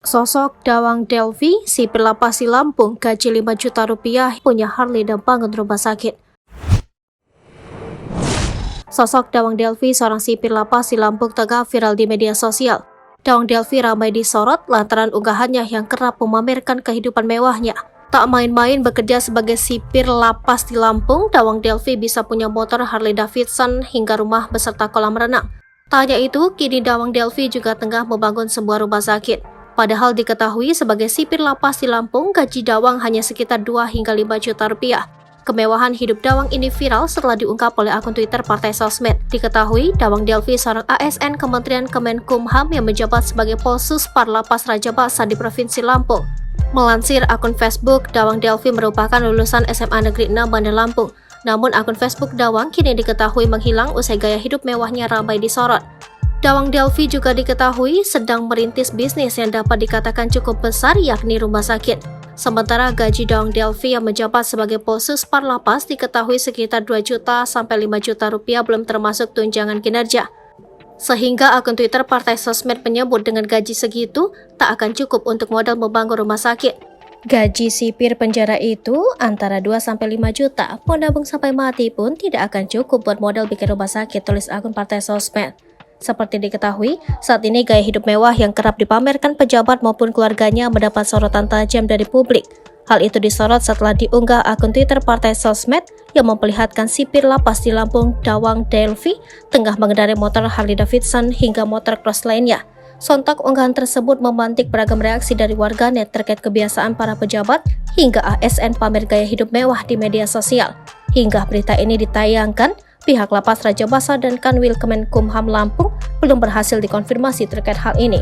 Sosok Dawang Delvi, sipir lapas di Lampung, gaji 5 juta rupiah, punya Harley dan bangun rumah sakit. Sosok Dawang Delvi, seorang sipir lapas di Lampung Tengah, viral di media sosial. Dawang Delvi ramai disorot lantaran unggahannya yang kerap memamerkan kehidupan mewahnya. Tak main-main bekerja sebagai sipir lapas di Lampung, Dawang Delvi bisa punya motor Harley Davidson hingga rumah beserta kolam renang. Tak hanya itu, kini Dawang Delvi juga tengah membangun sebuah rumah sakit. Padahal diketahui sebagai sipir lapas di Lampung, gaji Dawang hanya sekitar 2 hingga 5 juta rupiah. Kemewahan hidup Dawang ini viral setelah diungkap oleh akun Twitter Partai Sosmed. Diketahui, Dawang Delvi seorang ASN Kementerian Kemenkumham yang menjabat sebagai Polsus Par Lapas Raja Basa di Provinsi Lampung. Melansir akun Facebook, Dawang Delvi merupakan lulusan SMA Negeri 6 Bandar Lampung. Namun akun Facebook Dawang kini diketahui menghilang usai gaya hidup mewahnya ramai disorot. Dawang Delvi juga diketahui sedang merintis bisnis yang dapat dikatakan cukup besar, yakni rumah sakit. Sementara gaji Dawang Delvi yang menjabat sebagai Polsus Par Lapas diketahui sekitar 2 juta sampai 5 juta rupiah belum termasuk tunjangan kinerja. Sehingga akun Twitter Partai Sosmed menyebut dengan gaji segitu tak akan cukup untuk modal membangun rumah sakit. Gaji sipir penjara itu antara 2 sampai 5 juta, mau nabung sampai mati pun tidak akan cukup buat modal bikin rumah sakit, tulis akun Partai Sosmed. Seperti diketahui, saat ini gaya hidup mewah yang kerap dipamerkan pejabat maupun keluarganya mendapat sorotan tajam dari publik. Hal itu disorot setelah diunggah akun Twitter Partai Sosmed yang memperlihatkan sipir lapas di Lampung, Dawang Delvi, tengah mengendarai motor Harley Davidson hingga motor cross lainnya. Sontak unggahan tersebut memantik beragam reaksi dari warganet terkait kebiasaan para pejabat hingga ASN pamer gaya hidup mewah di media sosial. Hingga berita ini ditayangkan, pihak Lapas Raja Basa dan Kanwil Kemenkumham Lampung belum berhasil dikonfirmasi terkait hal ini.